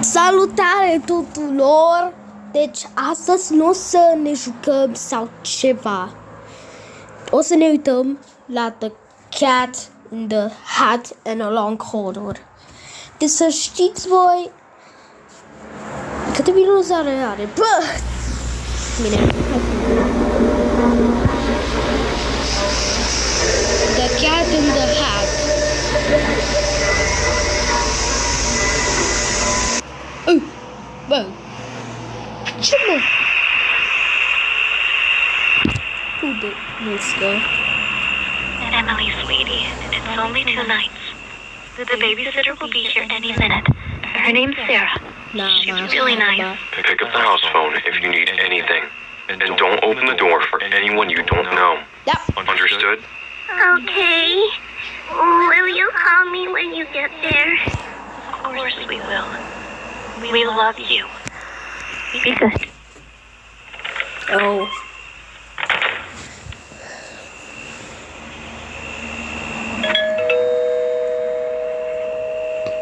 Salutare tuturor! Deci astăzi nu o să ne jucăm sau ceva. O să ne uităm la The Cat in the Hat and a Long Corridor. Deci să știți voi câte dinozaure are. Bă! Bine. The Cat in the Hat. Bă! Ce mă? Unde muscă? Emily, sweetie, it's only 2 nights. The babysitter will be here any minute. Her name's Sarah. She's really nice. Pick up the house phone if you need anything. And don't open the door for anyone you don't know. Yep. Understood? Okay. Will you call me when you get there? Of course we will. We love you. Be good. Oh.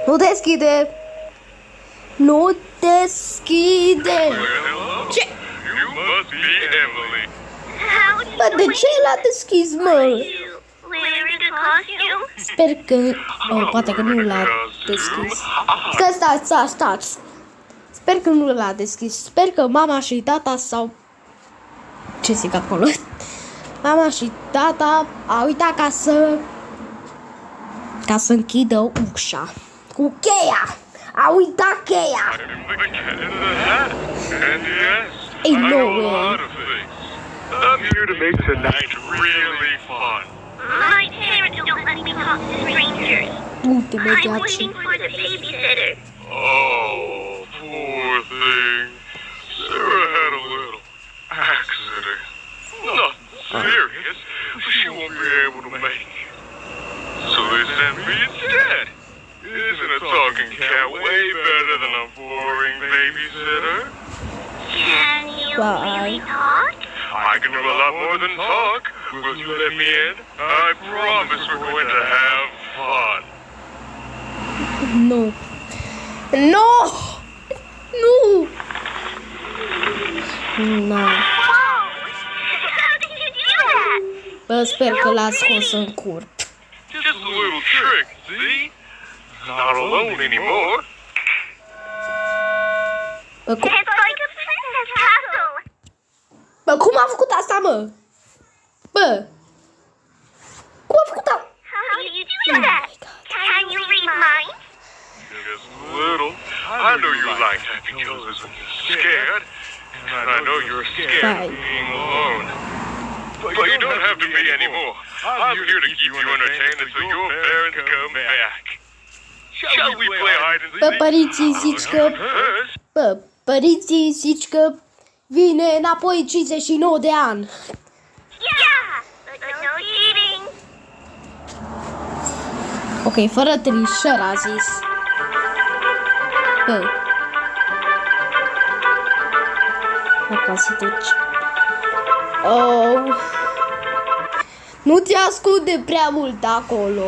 Nu deschide! Nu deschide! Ce? You must be Emily. Bă, de ce l-a deschis, mă? Wearing a costume? Sper că... Oh, poate că nu l-a deschis. Stați. Sper că nu l-a deschis. Sper că mama și tata sau... Ce zic acolo? Mama și tata au uitat ca să închidă ușa. Cu cheia! Au uitat cheia! I'm the cat in the hat. And yes, Ain't I no know a way. lot of things. I'm here to make tonight really fun. My parents don't let me talk to strangers. Uite, I'm mergeați. waiting for the babysitter. Oh, poor thing. Sarah had a little accident. Nothing serious. She won't be able to make it. So they sent me instead. Isn't a talking cat way better than a boring babysitter? Can you Well, really talk? I can do a lot more than talk. Will you let me in? I promise we're going to have fun. Nu. Nu! Nu! Na. Whoa! How did you do that? Bă, sper că l-a scos în cur. Just a little trick, see? Not alone anymore. Bă, cum, It's like a princess castle. bă, cum a făcut asta, mă? Bă! Cum a făcut asta? How do you do that? Can you read minds? Just a little. I know you like happy colors when you're scared. And I know you're scared of being alone. But you don't have to be anymore. I'm here to keep you entertained until your parents come back. Shall we play hide and Bă, seek? părinții zici că... First, Bă, părinții zici că vine înapoi 59 de ani. Yeah, but no cheating. Ok, fără trișări a zis. Bă. Acum să duci. Oh. Nu te ascunde prea mult acolo.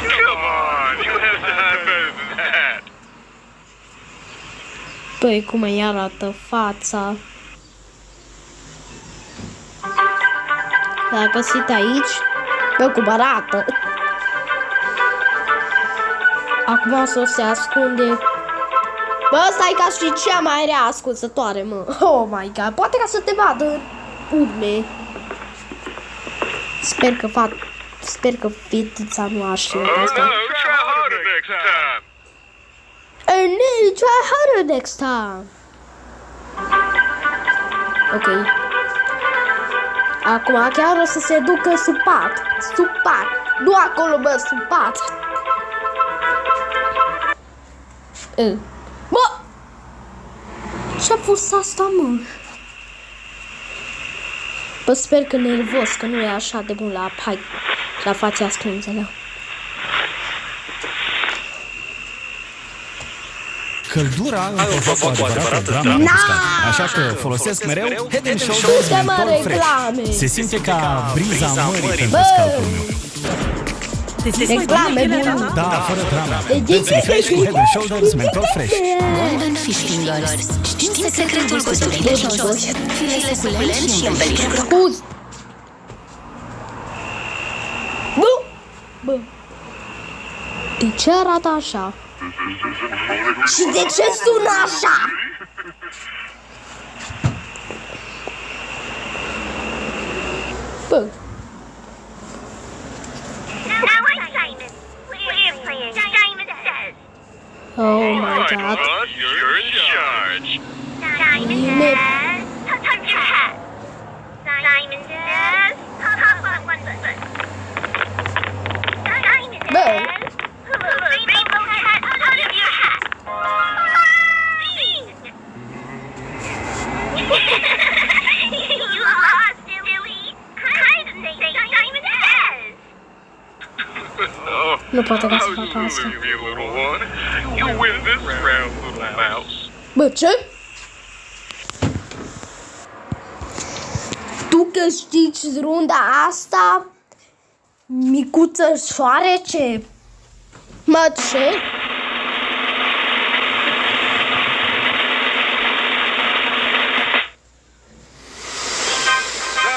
come on, you have to have better than that. Băi, cum îi arată fața. L-a găsit aici. Bă, cum arată. Acum o să se ascunde. Bă, ăsta e ca și cea mai rea ascunsătoare, mă. Oh my god. Poate ca să te vadă urme. Sper că fetița nu a știut Oh asta. no, try harder next time. Oh no, try harder next time. Ok. Acum chiar o să se ducă sub pat. Sub pat. Nu acolo, bă, sub pat. Bă! Ce-a fost asta, mă? Bă, sper că nervos, că nu e așa de bun la fața ascunselea. Căldura provoacă o adevărată dramă în uscat. Așa că folosesc mereu Head and Shoulders Menthol Fresh. Se simte ca briza mării pentru scalpul meu. Reclame bune. Da, fără drama. Dă-ți refresh cu Head and Shoulders Menthol Fresh. Golden Fish Fingers. Știm secretul gusturii de jos. File suculent și îmbelișuri. Scuzi. Bă. De ce arată așa? Și de ce sună așa? Bă. Now I'm Simon. We're playing Simon Says. Oh my Right, god. boss, you're in charge. Simon says, touch your hat. Simon says, hop on one foot. Simon says, pull a rainbow hat out of your hat. You lost, silly. Kind of say Simon says. Nu poate ca să How's facă asta. you, little one? You win this round, little mouse. Bă, ce? Tu câștigi runda asta, micuță șoarece? Mă, ce?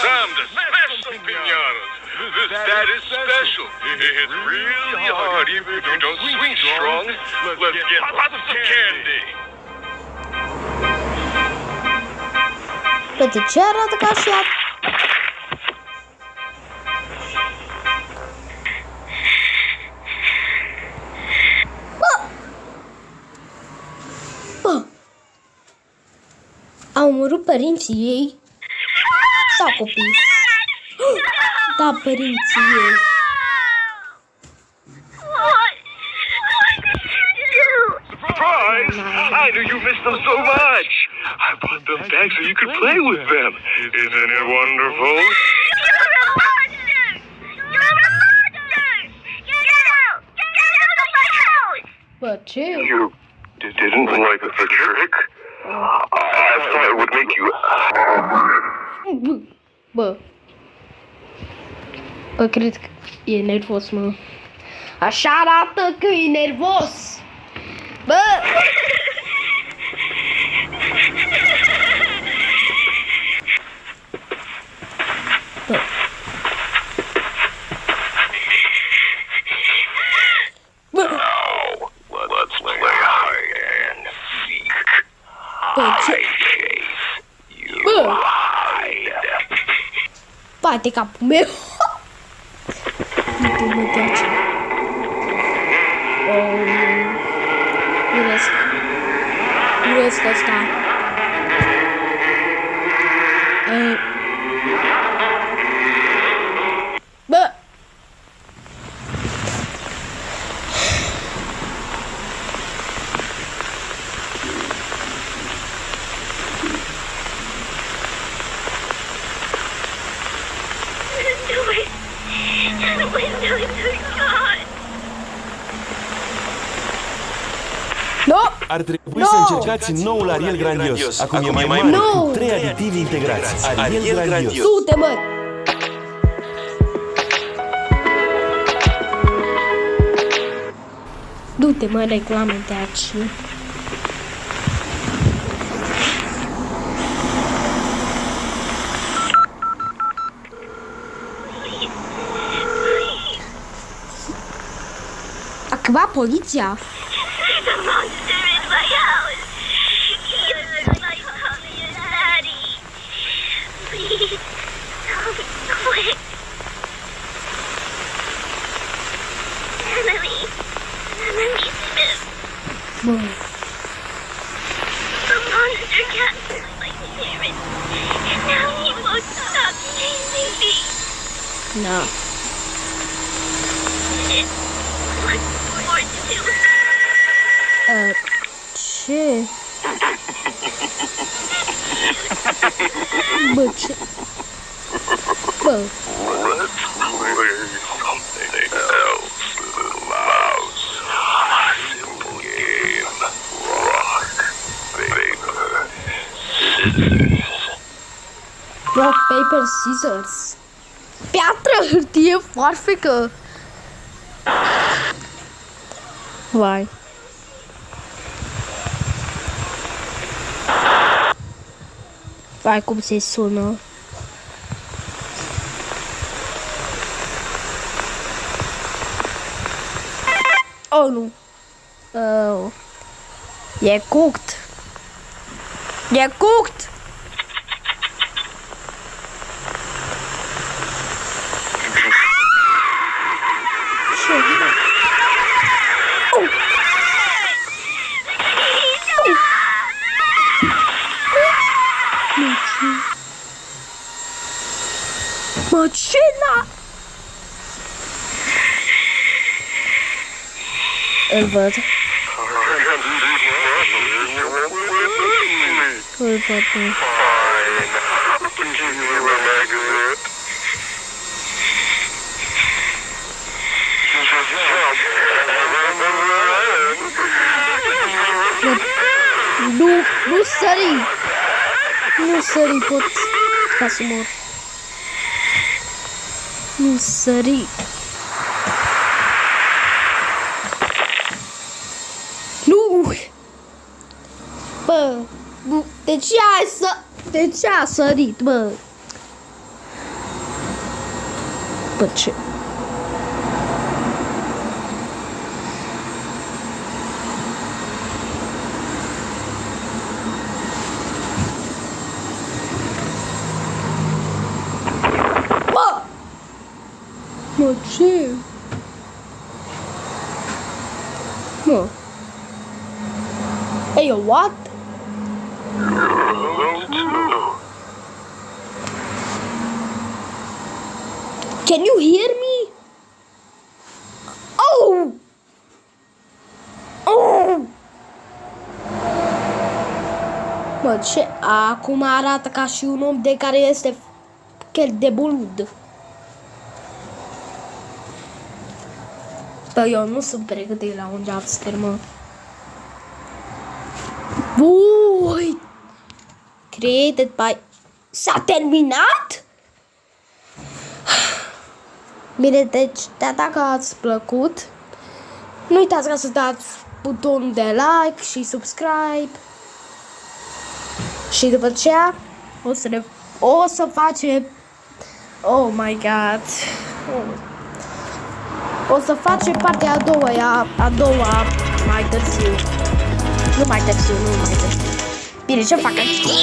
Time to smash some pinatas. That is special. It's really hard even if you don't swing strong. Let's get lots of candy. Bă, de ce arată ca și ea? Bă! Au omorât părinții ei? Sau copii? Da, părinții ei. What did you do? Surprise! I knew you missed them so much. I brought them back so you could play with them. Isn't it wonderful? You're a monster! You're a monster! Get out! Get out of my house! Bă, ce? You didn't like the trick? I thought it would make you... Bă. Bă, cred că e nervos, mă. Așa arată că e nervos. Bă! Bă. Bă. Let's play hide and seek. Bă, ce? Bă! Bate capul meu! Nu mă de aici. Urăsc. Urăsc asta. Bă! The windows are gone. No! Ar trebui să încercați noul Ariel Grandios. Acum e mai mare, cu 3 aditivi integrați. Ariel Grandios. Du-te, mă! Du-te, mă, reclame de aici. A chema poliția. There's a monster in my house. He looks like Mommy and Daddy. Please, come quick. Emily Smith. Bă, The monster captured my parents, and now he won't stop chasing me. na. What more to do? Ce? Bă, ce? Bă, Let's play something else, little mouse. A simple game. Rock, paper, scissors. Piatră, hârtie, foarfecă. Vai. Vai, cum se sună. Oh, nu. Oh. E cooked. E cooked. Macina! Îl văd. Îl văd. Nu sări! Nu sări, pot ca să mor. Nu sări. Nu! Bă, nu, de ce a sărit, bă? Bă, ce? Mă, ce? Mă. Hey, what? Can you hear me? Oh! Oh! Mă, ce? Acum arată ca și un om de care este chel de bulud. Bă, eu nu sunt pregătit la un jumpscare, mă. Ui! Created by... S-a terminat? Bine, deci, dacă ați plăcut, nu uitați ca să dați butonul de like și subscribe. Și după aceea o să facem... Oh my god! O să facem partea a doua mai târziu. Nu mai târziu. Bine, ce fac?